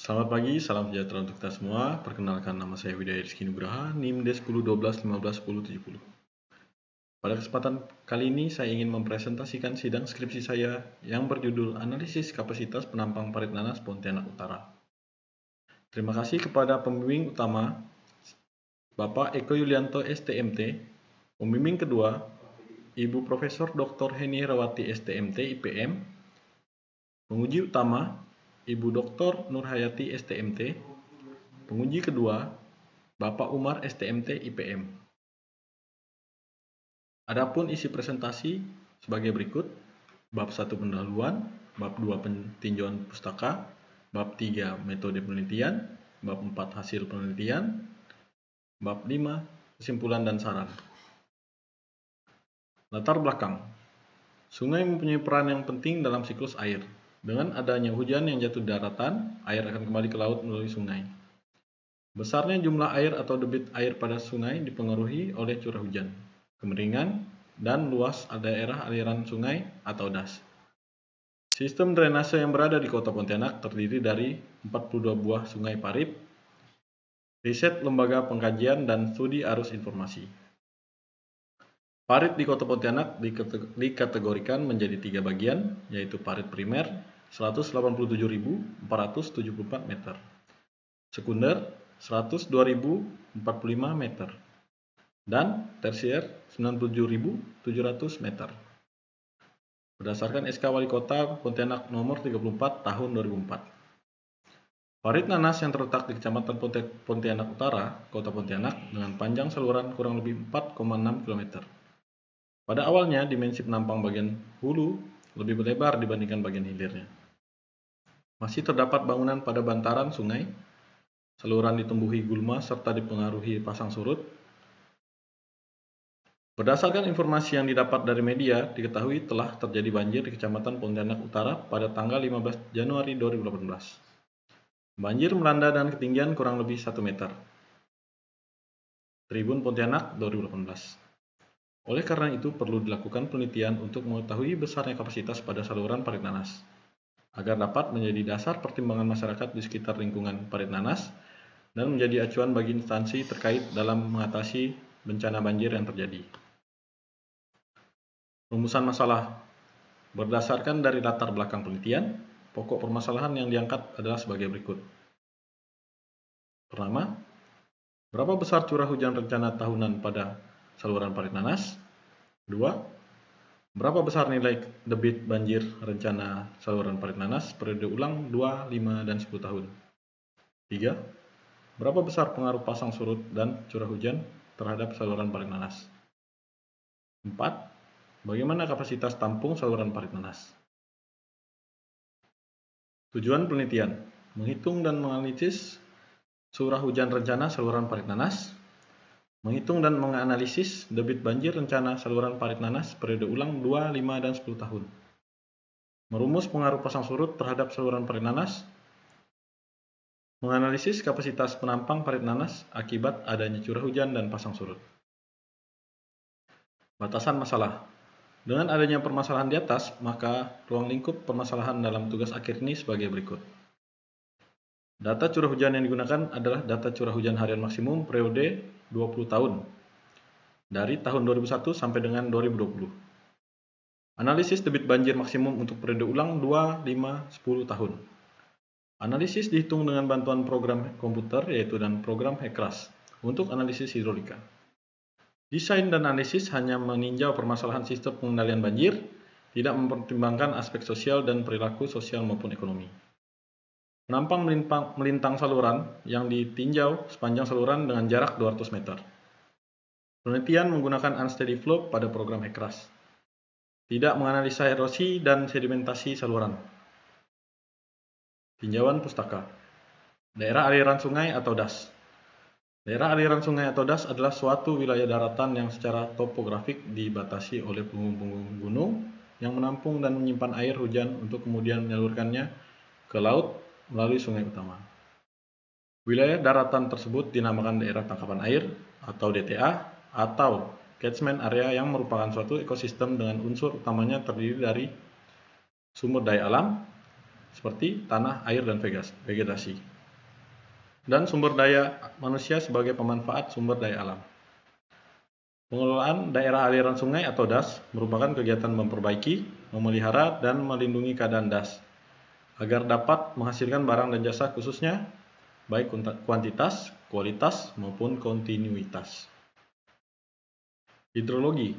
Selamat pagi, salam sejahtera untuk kita semua. Perkenalkan, nama saya Widya Rizky Nugraha, NIM D1012151070. Pada kesempatan kali ini saya ingin mempresentasikan sidang skripsi saya yang berjudul Analisis Kapasitas Penampang Parit Nanas Pontianak Utara. Terima kasih kepada pembimbing utama Bapak Eko Yulianto STMT, pembimbing kedua Ibu Profesor Dr. Heni Herawati STMT IPM, penguji utama Ibu Dr. Nurhayati STMT, penguji kedua Bapak Umar STMT IPM. Adapun isi presentasi sebagai berikut: bab 1 pendahuluan, bab 2 peninjauan pustaka, bab 3 metode penelitian, bab 4 hasil penelitian, bab 5 kesimpulan dan saran. Latar belakang. Sungai mempunyai peran yang penting dalam siklus air. Dengan adanya hujan yang jatuh di daratan, air akan kembali ke laut melalui sungai. Besarnya jumlah air atau debit air pada sungai dipengaruhi oleh curah hujan, kemiringan, dan luas daerah aliran sungai atau das. Sistem drainase yang berada di Kota Pontianak terdiri dari 42 buah sungai parit. Riset Lembaga Pengkajian dan Studi Arus Informasi. Parit di Kota Pontianak dikategorikan menjadi 3 bagian, yaitu parit primer 187.474 meter, sekunder 102.045 meter, dan tersier 97.700 meter. Berdasarkan SK Wali Kota Pontianak nomor 34 tahun 2004. Parit nanas yang terletak di Kecamatan Pontianak Utara, Kota Pontianak, dengan panjang saluran kurang lebih 4,6 km. Pada awalnya, dimensi penampang bagian hulu lebih lebar dibandingkan bagian hilirnya. Masih terdapat bangunan pada bantaran sungai, saluran ditumbuhi gulma serta dipengaruhi pasang surut. Berdasarkan informasi yang didapat dari media, diketahui telah terjadi banjir di Kecamatan Pontianak Utara pada tanggal 15 Januari 2018. Banjir melanda dan ketinggian kurang lebih 1 meter. Tribun Pontianak 2018. Oleh karena itu, perlu dilakukan penelitian untuk mengetahui besarnya kapasitas pada saluran parit nanas, agar dapat menjadi dasar pertimbangan masyarakat di sekitar lingkungan parit nanas dan menjadi acuan bagi instansi terkait dalam mengatasi bencana banjir yang terjadi. Rumusan masalah. Berdasarkan dari latar belakang penelitian, pokok permasalahan yang diangkat adalah sebagai berikut. Pertama, berapa besar curah hujan rencana tahunan pada saluran parit nanas? 2. Berapa besar nilai debit banjir rencana saluran parit nanas periode ulang 2, 5, dan 10 tahun? 3. Berapa besar pengaruh pasang surut dan curah hujan terhadap saluran parit nanas? 4. Bagaimana kapasitas tampung saluran parit nanas? Tujuan penelitian: menghitung dan menganalisis curah hujan rencana saluran parit nanas, menghitung dan menganalisis debit banjir rencana saluran parit nanas periode ulang 2, 5, dan 10 tahun. Merumus pengaruh pasang surut terhadap saluran parit nanas, menganalisis kapasitas penampang parit nanas akibat adanya curah hujan dan pasang surut. Batasan masalah. Dengan adanya permasalahan di atas, maka ruang lingkup permasalahan dalam tugas akhir ini sebagai berikut. Data curah hujan yang digunakan adalah data curah hujan harian maksimum periode 20 tahun, dari tahun 2001 sampai dengan 2020. Analisis debit banjir maksimum untuk periode ulang 2, 5, 10 tahun. Analisis dihitung dengan bantuan program komputer, yaitu dan program HECRAS, untuk analisis hidrolika. Desain dan analisis hanya meninjau permasalahan sistem pengendalian banjir, tidak mempertimbangkan aspek sosial dan perilaku sosial maupun ekonomi. Penampang melintang saluran yang ditinjau sepanjang saluran dengan jarak 200 meter. Penelitian menggunakan unsteady flow pada program HECRAS. Tidak menganalisa erosi dan sedimentasi saluran. Tinjauan pustaka. Daerah aliran sungai atau das. Daerah aliran sungai atau das adalah suatu wilayah daratan yang secara topografik dibatasi oleh punggung-punggung gunung yang menampung dan menyimpan air hujan untuk kemudian menyalurkannya ke laut melalui sungai utama. Wilayah daratan tersebut dinamakan daerah tangkapan air atau DTA atau catchment area, yang merupakan suatu ekosistem dengan unsur utamanya terdiri dari sumber daya alam, seperti tanah, air, dan vegetasi. Dan sumber daya manusia sebagai pemanfaat sumber daya alam. Pengelolaan daerah aliran sungai atau DAS merupakan kegiatan memperbaiki, memelihara, dan melindungi keadaan DAS agar dapat menghasilkan barang dan jasa khususnya baik kuantitas, kualitas, maupun kontinuitas. Hidrologi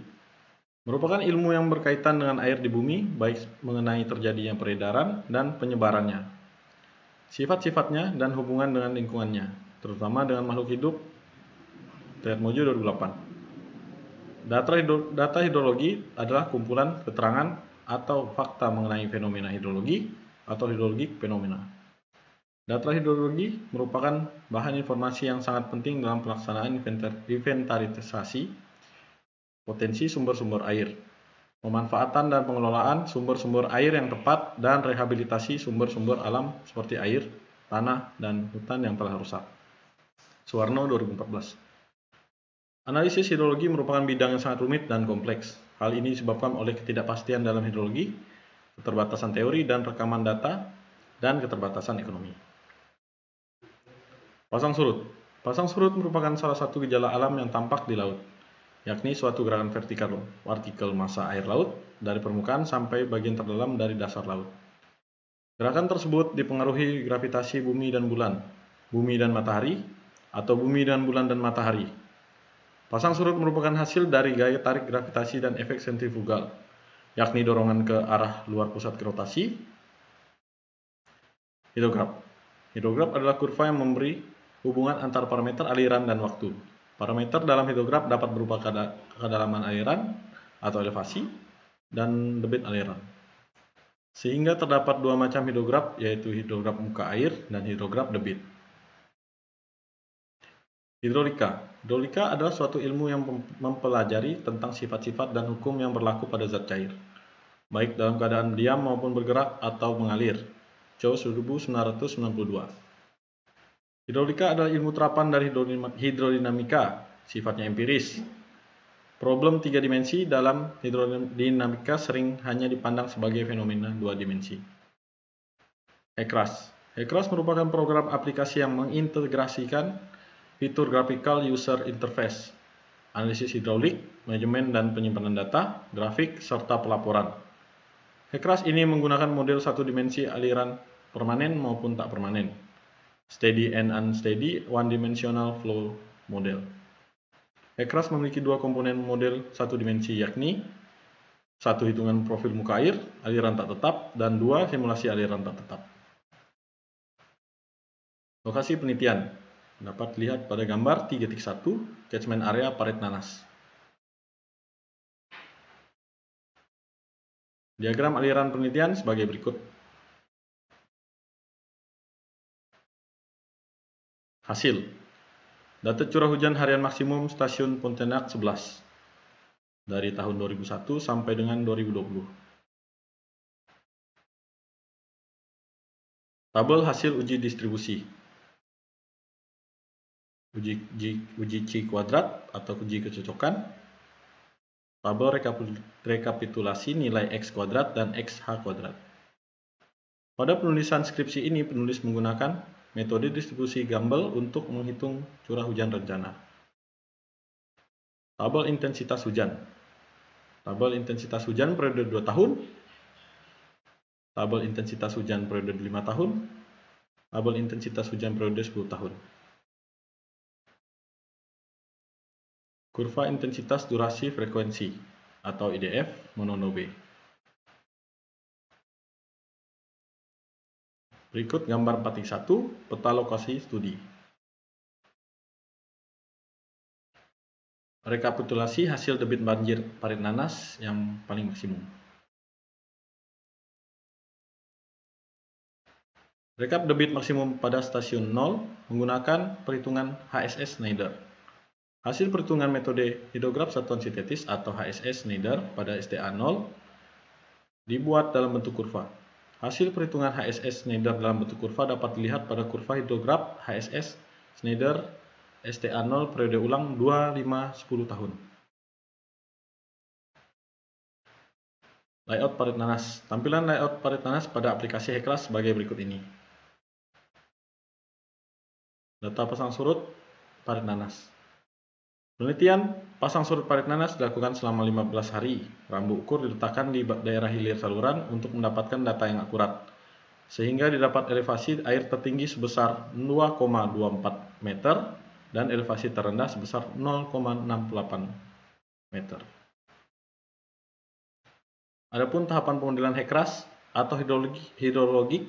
merupakan ilmu yang berkaitan dengan air di bumi, baik mengenai terjadinya peredaran dan penyebarannya, sifat-sifatnya, dan hubungan dengan lingkungannya, terutama dengan makhluk hidup. Triatmojo 2008. Data hidrologi adalah kumpulan keterangan atau fakta mengenai fenomena hidrologi atau hidrologik fenomena. Data hidrologi merupakan bahan informasi yang sangat penting dalam pelaksanaan inventarisasi potensi sumber-sumber air, pemanfaatan dan pengelolaan sumber-sumber air yang tepat, dan rehabilitasi sumber-sumber alam seperti air, tanah, dan hutan yang telah rusak. Suwarno 2014. Analisis hidrologi merupakan bidang yang sangat rumit dan kompleks. Hal ini disebabkan oleh ketidakpastian dalam hidrologi, keterbatasan teori dan rekaman data, dan keterbatasan ekonomi. Pasang surut. Pasang surut merupakan salah satu gejala alam yang tampak di laut, yakni suatu gerakan vertikal partikel massa air laut dari permukaan sampai bagian terdalam dari dasar laut. Gerakan tersebut dipengaruhi gravitasi bumi dan bulan, bumi dan matahari, atau bumi dan bulan dan matahari. Pasang surut merupakan hasil dari gaya tarik gravitasi dan efek sentrifugal, yakni dorongan ke arah luar pusat rotasi. Hidrograf. Hidrograf adalah kurva yang memberi hubungan antar parameter aliran dan waktu. Parameter dalam hidrograf dapat berupa kedalaman aliran atau elevasi dan debit aliran. Sehingga terdapat dua macam hidrograf, yaitu hidrograf muka air dan hidrograf debit. Hidrolika. Hidrolika adalah suatu ilmu yang mempelajari tentang sifat-sifat dan hukum yang berlaku pada zat cair, baik dalam keadaan diam maupun bergerak atau mengalir. Chow 1992. Hidrolika adalah ilmu terapan dari hidrodinamika, sifatnya empiris. Problem 3 dimensi dalam hidrodinamika sering hanya dipandang sebagai fenomena 2 dimensi. HECRAS. HECRAS merupakan program aplikasi yang mengintegrasikan fitur Graphical User Interface, analisis hidraulik, manajemen dan penyimpanan data, grafik, serta pelaporan. HECRAS ini menggunakan model satu dimensi aliran permanen maupun tak permanen, steady and unsteady one-dimensional flow model. HECRAS memiliki dua komponen model satu dimensi, yakni satu hitungan profil muka air, aliran tak tetap, dan dua simulasi aliran tak tetap. Lokasi penelitian dapat dilihat pada gambar 3.1 catchment area Parit Nanas. Diagram aliran penelitian sebagai berikut. Hasil. Data curah hujan harian maksimum stasiun Pontianak 11 dari tahun 2001 sampai dengan 2020. Tabel hasil uji distribusi. Uji C kuadrat atau uji kecocokan. Tabel rekapitulasi nilai X kuadrat dan XH kuadrat. Pada penulisan skripsi ini, penulis menggunakan metode distribusi Gumbel untuk menghitung curah hujan rencana. Tabel intensitas hujan. Tabel intensitas hujan periode 2 tahun. Tabel intensitas hujan periode 5 tahun. Tabel intensitas hujan periode 10 tahun. Kurva intensitas durasi frekuensi atau IDF mononobe. Berikut gambar 4.1 peta lokasi studi. Rekapitulasi hasil debit banjir Parit Nanas yang paling maksimum. Rekap debit maksimum pada stasiun 0 menggunakan perhitungan HSS Schneider. Hasil perhitungan metode hidrograf satuan sintetis atau HSS Schneider pada STA 0 dibuat dalam bentuk kurva. Hasil perhitungan HSS Schneider dalam bentuk kurva dapat dilihat pada kurva hidrograf HSS Schneider STA 0 periode ulang 2, 5, 10 tahun. Layout parit nanas. Tampilan layout parit nanas pada aplikasi HECRAS sebagai berikut ini. Data pasang surut parit nanas. Penelitian pasang surut parit nanas dilakukan selama 15 hari. Rambu ukur diletakkan di daerah hilir saluran untuk mendapatkan data yang akurat, sehingga didapat elevasi air tertinggi sebesar 2,24 meter dan elevasi terendah sebesar 0,68 meter. Adapun tahapan pemodelan HECRAS atau Hydrologic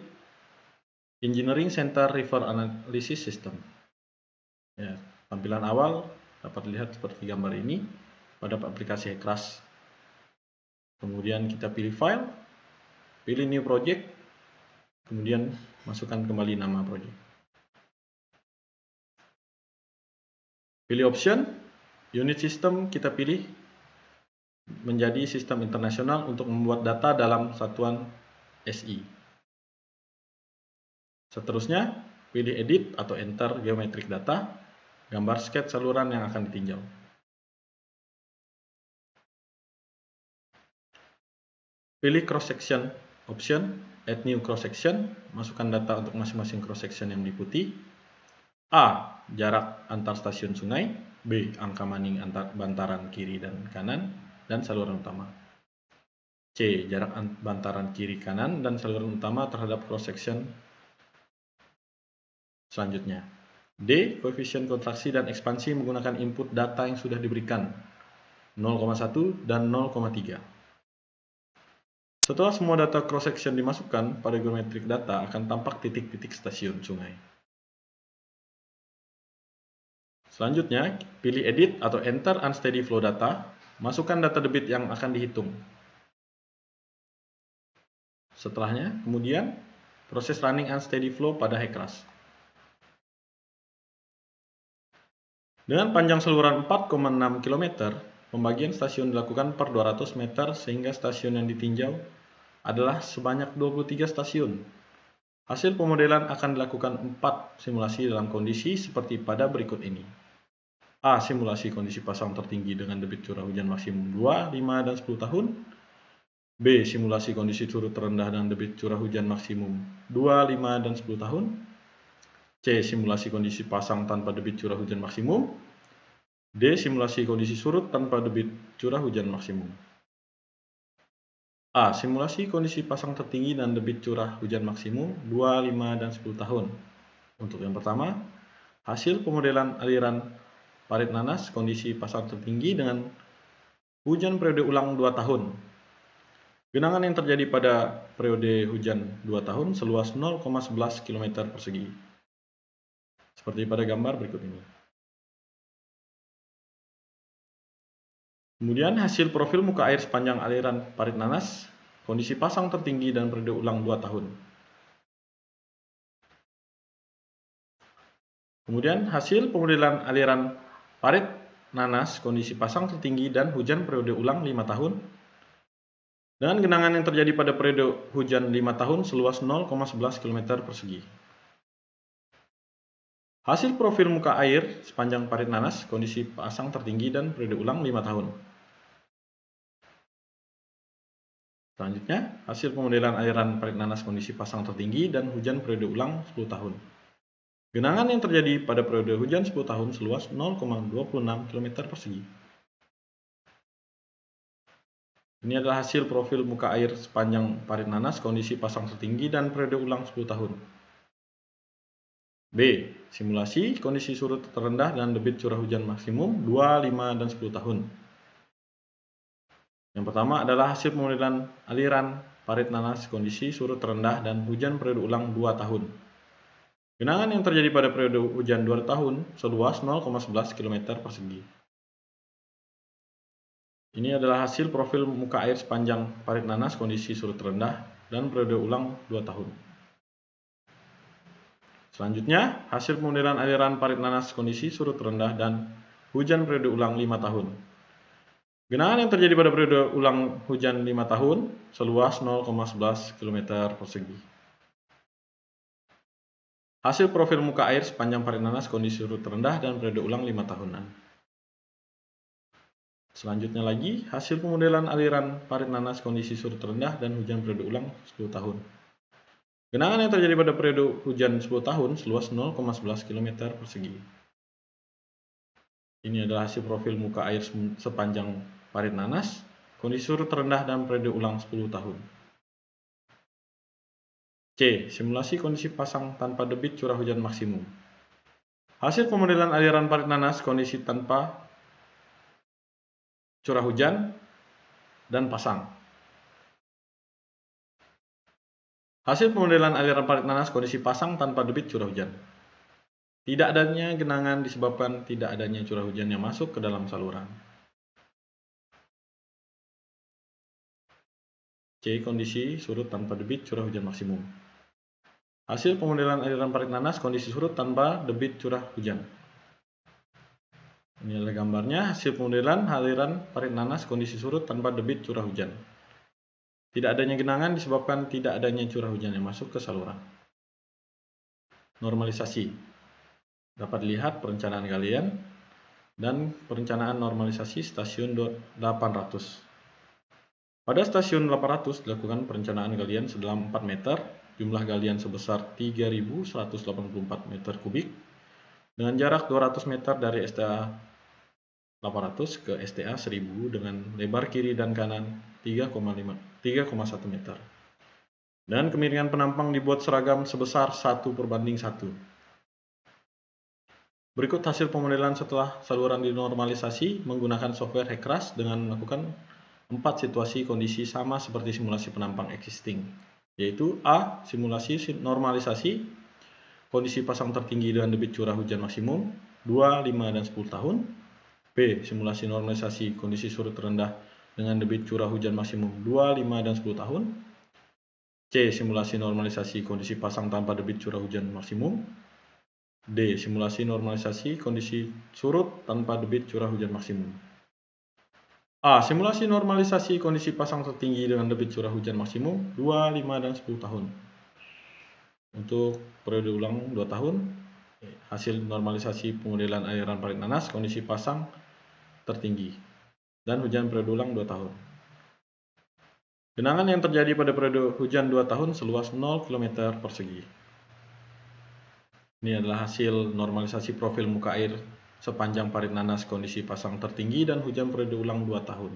Engineering Center River Analysis System. Ya, tampilan awal dapat dilihat seperti gambar ini pada aplikasi HECRAS. Kemudian kita pilih file, pilih new project, kemudian masukkan kembali nama project. Pilih option, unit system kita pilih menjadi sistem internasional untuk membuat data dalam satuan SI. Seterusnya, pilih edit atau enter geometric data, gambar sketch saluran yang akan ditinjau. Pilih cross section option, add new cross section, masukkan data untuk masing-masing cross section yang meliputi A. Jarak antar stasiun sungai, B. Angka maning antar bantaran kiri dan kanan dan saluran utama, C. Jarak bantaran kiri kanan dan saluran utama terhadap cross section selanjutnya, D. Koefisien kontraksi dan ekspansi menggunakan input data yang sudah diberikan 0,1 dan 0,3. Setelah semua data cross section dimasukkan, pada geometric data akan tampak titik-titik stasiun sungai. Selanjutnya, pilih edit atau enter unsteady flow data, masukkan data debit yang akan dihitung. Setelahnya, kemudian proses running unsteady flow pada HECRAS. Dengan panjang saluran 4,6 km, pembagian stasiun dilakukan per 200 meter sehingga stasiun yang ditinjau adalah sebanyak 23 stasiun. Hasil pemodelan akan dilakukan 4 simulasi dalam kondisi seperti pada berikut ini. A. Simulasi kondisi pasang tertinggi dengan debit curah hujan maksimum 2, 5, dan 10 tahun. B. Simulasi kondisi surut terendah dan debit curah hujan maksimum 2, 5, dan 10 tahun. C. Simulasi kondisi pasang tanpa debit curah hujan maksimum. D. Simulasi kondisi surut tanpa debit curah hujan maksimum. A. Simulasi kondisi pasang tertinggi dan debit curah hujan maksimum 2, 5, dan 10 tahun. Untuk yang pertama, hasil pemodelan aliran parit nanas kondisi pasang tertinggi dengan hujan periode ulang 2 tahun. Genangan yang terjadi pada periode hujan 2 tahun seluas 0,11 km persegi. Seperti pada gambar berikut ini. Kemudian hasil profil muka air sepanjang aliran parit nanas, kondisi pasang tertinggi dan periode ulang 2 tahun. Kemudian hasil pemodelan aliran parit nanas, kondisi pasang tertinggi dan hujan periode ulang 5 tahun. Dengan genangan yang terjadi pada periode hujan 5 tahun seluas 0,11 km persegi. Hasil profil muka air sepanjang parit nanas, kondisi pasang tertinggi dan periode ulang 5 tahun. Selanjutnya, hasil pemodelan aliran parit nanas kondisi pasang tertinggi dan hujan periode ulang 10 tahun. Genangan yang terjadi pada periode hujan 10 tahun seluas 0,26 km persegi. Ini adalah hasil profil muka air sepanjang parit nanas kondisi pasang tertinggi dan periode ulang 10 tahun. B. Simulasi kondisi surut terendah dan debit curah hujan maksimum 2, 5, dan 10 tahun. Yang pertama adalah hasil pemodelan aliran parit nanas kondisi surut terendah dan hujan periode ulang 2 tahun. Genangan yang terjadi pada periode hujan 2 tahun seluas 0,11 km persegi. Ini adalah hasil profil muka air sepanjang parit nanas kondisi surut rendah dan periode ulang 2 tahun. Selanjutnya, hasil pemodelan aliran parit nanas kondisi surut rendah dan hujan periode ulang 5 tahun. Genangan yang terjadi pada periode ulang hujan 5 tahun seluas 0,11 km persegi. Hasil profil muka air sepanjang parit nanas kondisi surut rendah dan periode ulang 5 tahunan. Selanjutnya lagi, hasil pemodelan aliran parit nanas kondisi surut rendah dan hujan periode ulang 10 tahun. Genangan yang terjadi pada periode hujan 10 tahun seluas 0,11 km persegi. Ini adalah hasil profil muka air sepanjang parit nanas, kondisi surut rendah dan periode ulang 10 tahun. C. Simulasi kondisi pasang tanpa debit curah hujan maksimum. Hasil pemodelan aliran parit nanas kondisi tanpa curah hujan dan pasang. Hasil pemodelan aliran parit nanas kondisi pasang tanpa debit curah hujan. Tidak adanya genangan disebabkan tidak adanya curah hujan yang masuk ke dalam saluran. C. Kondisi surut tanpa debit curah hujan maksimum. Hasil pemodelan aliran parit nanas kondisi surut tanpa debit curah hujan. Ini adalah gambarnya, hasil pemodelan aliran parit nanas kondisi surut tanpa debit curah hujan. Tidak adanya genangan disebabkan tidak adanya curah hujan yang masuk ke saluran. Normalisasi. Dapat dilihat perencanaan galian dan perencanaan normalisasi stasiun 800. Pada stasiun 800 dilakukan perencanaan galian sedalam 4 meter, jumlah galian sebesar 3.184 meter kubik, dengan jarak 200 meter dari STA 800 ke STA 1000 dengan lebar kiri dan kanan 3,1 meter. Dan kemiringan penampang dibuat seragam sebesar 1:1. Berikut hasil pemodelan setelah saluran dinormalisasi menggunakan software Hekras dengan melakukan 4 situasi kondisi sama seperti simulasi penampang existing, yaitu A. Simulasi normalisasi kondisi pasang tertinggi dengan debit curah hujan maksimum 2, 5, dan 10 tahun. B. Simulasi normalisasi kondisi surut rendah dengan debit curah hujan maksimum 2, 5, dan 10 tahun. C. Simulasi normalisasi kondisi pasang tanpa debit curah hujan maksimum. D. Simulasi normalisasi kondisi surut tanpa debit curah hujan maksimum. A. Simulasi normalisasi kondisi pasang tertinggi dengan debit curah hujan maksimum 2, 5, dan 10 tahun. Untuk periode ulang 2 tahun, hasil normalisasi pemodelan aliran parit nanas kondisi pasang tertinggi dan hujan periode ulang 2 tahun. Genangan yang terjadi pada periode hujan 2 tahun seluas 0 km persegi. Ini adalah hasil normalisasi profil muka air sepanjang parit nanas kondisi pasang tertinggi dan hujan periode ulang 2 tahun.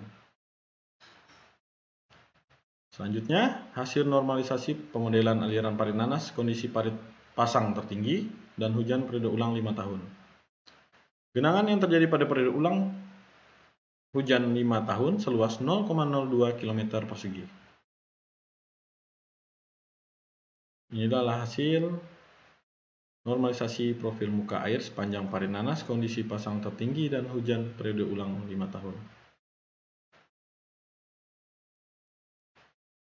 Selanjutnya, hasil normalisasi pemodelan aliran parit nanas kondisi parit pasang tertinggi dan hujan periode ulang 5 tahun. Genangan yang terjadi pada periode ulang hujan 5 tahun seluas 0,02 km persegi. Ini adalah hasil normalisasi profil muka air sepanjang parit nanas kondisi pasang tertinggi dan hujan periode ulang 5 tahun.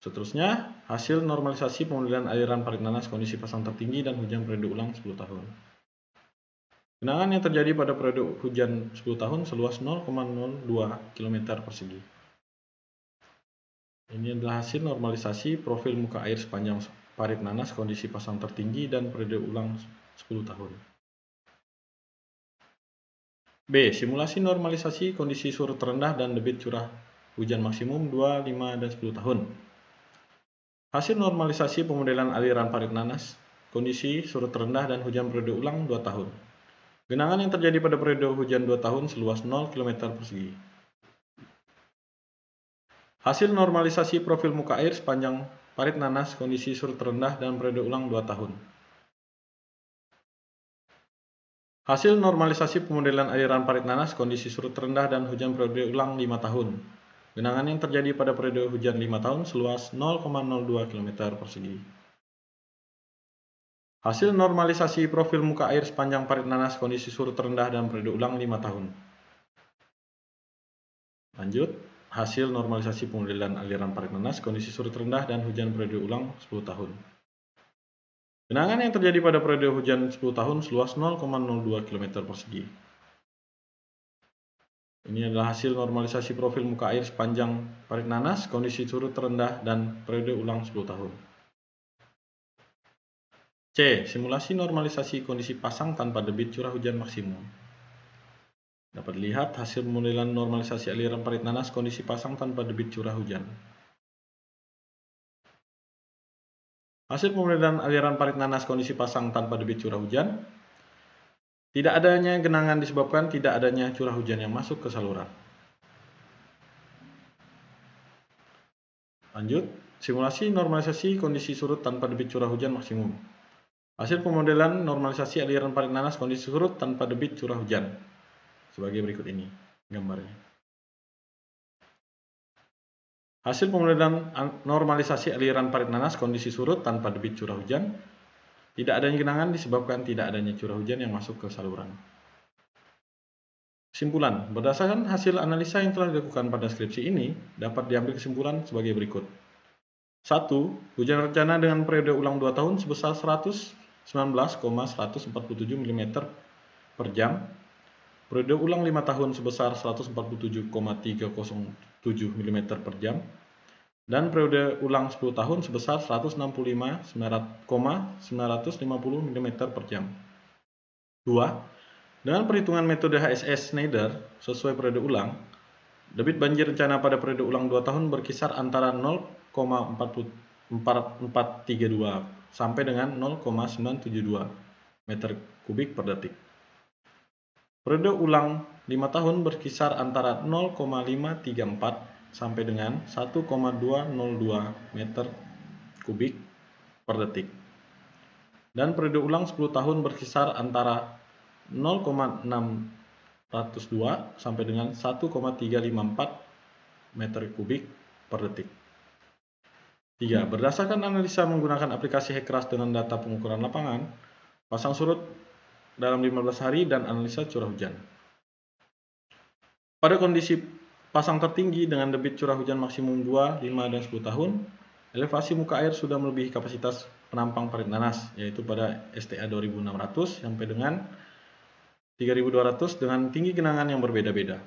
Seterusnya, hasil normalisasi pemodelan aliran parit nanas kondisi pasang tertinggi dan hujan periode ulang 10 tahun. Genangan yang terjadi pada periode hujan 10 tahun seluas 0,02 km persegi. Ini adalah hasil normalisasi profil muka air sepanjang parit nanas kondisi pasang tertinggi dan periode ulang 10 tahun. B. Simulasi normalisasi kondisi surut rendah dan debit curah hujan maksimum 2, 5, dan 10 tahun. Hasil normalisasi pemodelan aliran parit nanas kondisi surut rendah dan hujan periode ulang 2 tahun. Genangan yang terjadi pada periode hujan 2 tahun seluas 0 km persegi. Hasil normalisasi profil muka air sepanjang parit nanas kondisi surut rendah dan periode ulang 2 tahun. Hasil normalisasi pemodelan aliran parit nanas kondisi surut rendah dan hujan periode ulang 5 tahun. Genangan yang terjadi pada periode hujan 5 tahun seluas 0,02 km persegi. Hasil normalisasi profil muka air sepanjang parit nanas kondisi surut rendah dan periode ulang 5 tahun. Lanjut, hasil normalisasi pemodelan aliran parit nanas kondisi surut rendah dan hujan periode ulang 10 tahun. Genangan yang terjadi pada periode hujan 10 tahun seluas 0,02 km persegi. Ini adalah hasil normalisasi profil muka air sepanjang parit nanas kondisi surut rendah dan periode ulang 10 tahun. C. Simulasi normalisasi kondisi pasang tanpa debit curah hujan maksimum. Dapat dilihat hasil pemodelan normalisasi aliran parit nanas kondisi pasang tanpa debit curah hujan. Hasil pemodelan aliran parit nanas kondisi pasang tanpa debit curah hujan. Tidak adanya genangan disebabkan tidak adanya curah hujan yang masuk ke saluran. Lanjut, simulasi normalisasi kondisi surut tanpa debit curah hujan maksimum. Hasil pemodelan normalisasi aliran parit nanas kondisi surut tanpa debit curah hujan. Sebagai berikut ini gambarnya. Hasil pemodelan normalisasi aliran parit nanas kondisi surut tanpa debit curah hujan. Tidak adanya genangan disebabkan tidak adanya curah hujan yang masuk ke saluran. Kesimpulan, berdasarkan hasil analisa yang telah dilakukan pada skripsi ini, dapat diambil kesimpulan sebagai berikut. 1. Hujan rencana dengan periode ulang 2 tahun sebesar 119,147 mm per jam. Periode ulang 5 tahun sebesar 147,307 mm per jam. Dan periode ulang 10 tahun sebesar 165,950 mm per jam. 2. Dengan perhitungan metode HSS Schneider sesuai periode ulang, debit banjir rencana pada periode ulang 2 tahun berkisar antara 0,4432 sampai dengan 0,972 meter kubik per detik. Periode ulang 5 tahun berkisar antara 0,534 sampai dengan 1,202 meter kubik per detik. Dan periode ulang 10 tahun berkisar antara 0,602 sampai dengan 1,354 meter kubik per detik. 3. Berdasarkan analisa menggunakan aplikasi HECRAS dengan data pengukuran lapangan, pasang surut dalam 15 hari dan analisa curah hujan. Pada kondisi pasang tertinggi dengan debit curah hujan maksimum 2, 5, dan 10 tahun, elevasi muka air sudah melebihi kapasitas penampang parit nanas, yaitu pada STA 2600 sampai dengan 3200 dengan tinggi genangan yang berbeda-beda.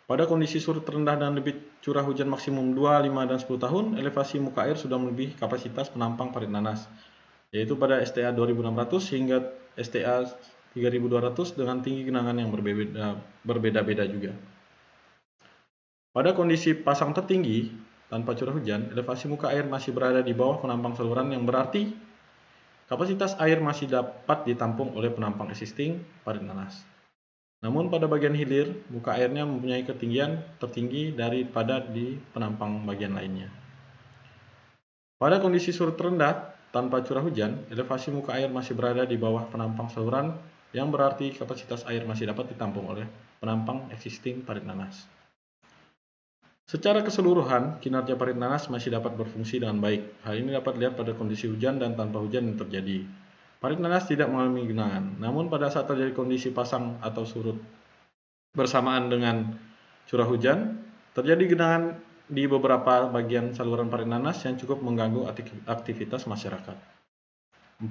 Pada kondisi surut rendah dan debit curah hujan maksimum 2, 5, dan 10 tahun, elevasi muka air sudah melebihi kapasitas penampang parit nanas, yaitu pada STA 2600 hingga STA 3200 dengan tinggi genangan yang berbeda-beda juga. Pada kondisi pasang tertinggi tanpa curah hujan, elevasi muka air masih berada di bawah penampang saluran yang berarti kapasitas air masih dapat ditampung oleh penampang existing parit nanas. Namun pada bagian hilir, muka airnya mempunyai ketinggian tertinggi daripada di penampang bagian lainnya. Pada kondisi surut rendah tanpa curah hujan, elevasi muka air masih berada di bawah penampang saluran yang berarti kapasitas air masih dapat ditampung oleh penampang existing parit nanas. Secara keseluruhan, kinerja parit nanas masih dapat berfungsi dengan baik. Hal ini dapat dilihat pada kondisi hujan dan tanpa hujan yang terjadi. Parit nanas tidak mengalami genangan, namun pada saat terjadi kondisi pasang atau surut bersamaan dengan curah hujan, terjadi genangan di beberapa bagian saluran parit nanas yang cukup mengganggu aktivitas masyarakat. 4.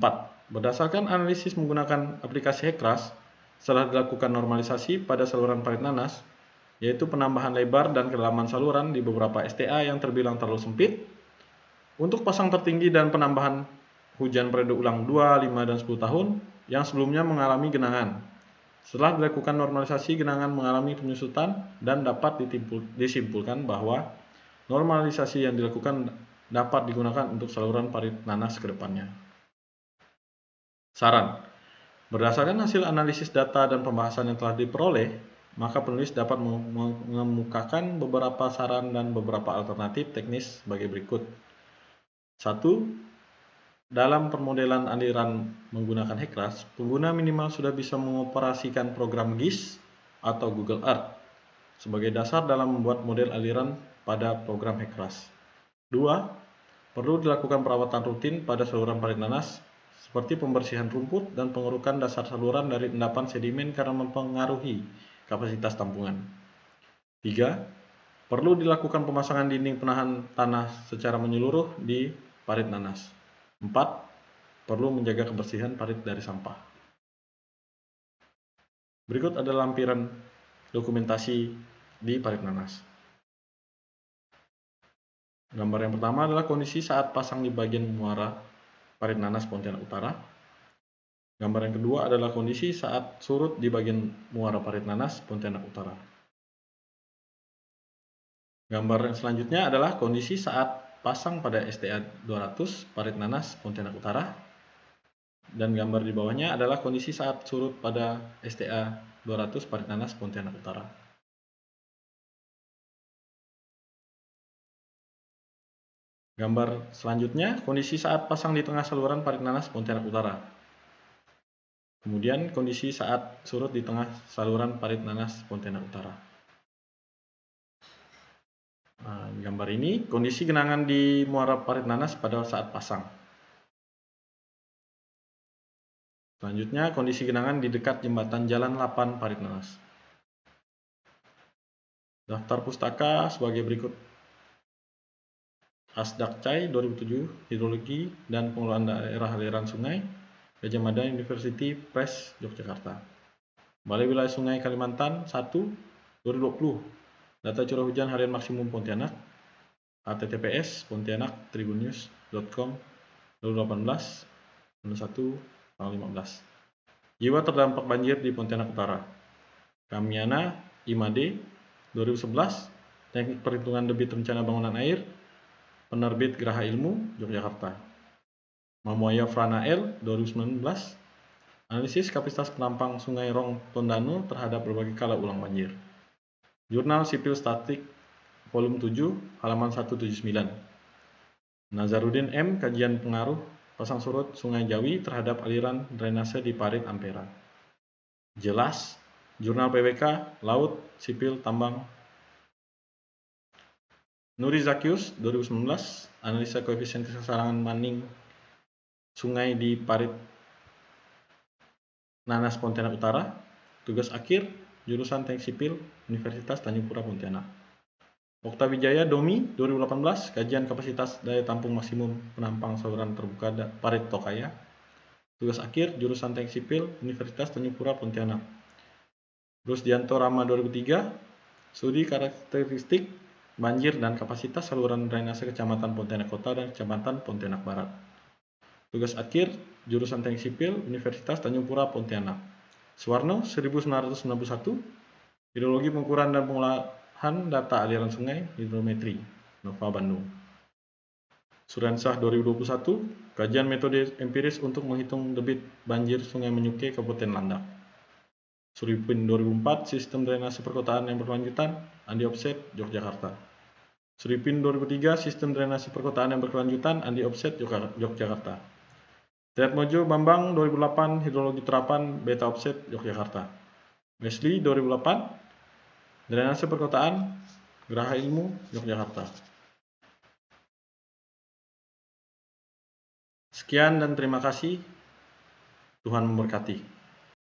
Berdasarkan analisis menggunakan aplikasi HECRAS, setelah dilakukan normalisasi pada saluran parit nanas, yaitu penambahan lebar dan kedalaman saluran di beberapa STA yang terbilang terlalu sempit, untuk pasang tertinggi dan penambahan hujan periode ulang 2, 5, dan 10 tahun yang sebelumnya mengalami genangan. Setelah dilakukan normalisasi, genangan mengalami penyusutan dan dapat disimpulkan bahwa normalisasi yang dilakukan dapat digunakan untuk saluran parit nanas ke depannya. Saran: berdasarkan hasil analisis data dan pembahasan yang telah diperoleh, maka penulis dapat mengemukakan beberapa saran dan beberapa alternatif teknis sebagai berikut. 1. Dalam permodelan aliran menggunakan HECRAS, pengguna minimal sudah bisa mengoperasikan program GIS atau Google Earth sebagai dasar dalam membuat model aliran pada program HECRAS. 2. Perlu dilakukan perawatan rutin pada saluran parit nanas seperti pembersihan rumput dan pengerukan dasar saluran dari endapan sedimen karena mempengaruhi kapasitas tampungan. 3. Perlu dilakukan pemasangan dinding penahan tanah secara menyeluruh di parit nanas. 4. Perlu menjaga kebersihan parit dari sampah. Berikut adalah lampiran dokumentasi di parit nanas. Gambar yang pertama adalah kondisi saat pasang di bagian muara parit nanas Pontianak Utara. Gambar yang kedua adalah kondisi saat surut di bagian muara Parit Nanas, Pontianak Utara. Gambar yang selanjutnya adalah kondisi saat pasang pada STA 200 Parit Nanas, Pontianak Utara. Dan gambar di bawahnya adalah kondisi saat surut pada STA 200 Parit Nanas, Pontianak Utara. Gambar selanjutnya, kondisi saat pasang di tengah saluran Parit Nanas, Pontianak Utara. Kemudian kondisi saat surut di tengah saluran Parit Nanas, Pontianak Utara. Nah, gambar ini kondisi genangan di muara Parit Nanas pada saat pasang. Selanjutnya kondisi genangan di dekat jembatan Jalan 8 Parit Nanas. Daftar pustaka sebagai berikut. Asdakcai 2007, Hidrologi dan Pengelolaan Daerah Aliran Sungai, Gadjah Mada University Press, Yogyakarta. Balai Wilayah Sungai Kalimantan 1, 2020. Data curah hujan harian maksimum Pontianak. https pontianak.tribunnews.com 2018 01/15. Jiwa terdampak banjir di Pontianak Utara. Kamiana Imade 2011, Teknik Perhitungan Debit Rencana Bangunan Air, Penerbit Geraha Ilmu, Yogyakarta. Mamoya Franael 2019, Analisis Kapasitas Penampang Sungai Rong Tondano terhadap berbagai kala ulang banjir. Jurnal Sipil Statik Volume 7, halaman 179. Nazarudin M. Kajian Pengaruh Pasang Surut Sungai Jawi terhadap aliran drainase di Parit Ampera. Jelas, Jurnal PWK, Laut, Sipil, Tambang. Nuri Zakius, 2019, Analisa Koefisien Kesesarangan Maning Sungai di Parit Nanas, Pontianak Utara. Tugas akhir, Jurusan Teknik Sipil, Universitas Tanjung Pura, Pontianak. Okta Wijaya Domi 2018, Kajian Kapasitas Daya Tampung Maksimum Penampang Saluran Terbuka Parit Tokaya. Tugas akhir, Jurusan Teknik Sipil, Universitas Tanjung Pura, Pontianak. Rusdianto Rama 2003, Studi Karakteristik Banjir dan Kapasitas Saluran Drainase Kecamatan Pontianak Kota dan Kecamatan Pontianak Barat. Tugas akhir, Jurusan Teknik Sipil, Universitas Tanjung Pura, Pontianak. Suwarno 1991, Hidrologi Pengukuran dan Pengolahan Data Aliran Sungai, Hidrometri, Nova Bandung. Suransah 2021, Kajian Metode Empiris untuk Menghitung Debit Banjir Sungai Menyuke, Kabupaten Landak. Suripin 2004, Sistem Drainase Perkotaan yang Berkelanjutan, Andi Offset, Yogyakarta. Suripin 2003, Sistem Drainase Perkotaan yang Berkelanjutan, Andi Offset, Yogyakarta. Triatmojo Bambang 2008, Hidrologi Terapan, Beta Offset, Yogyakarta. Wesley 2008, Drainase Perkotaan, Geraha Ilmu, Yogyakarta. Sekian dan terima kasih. Tuhan memberkati.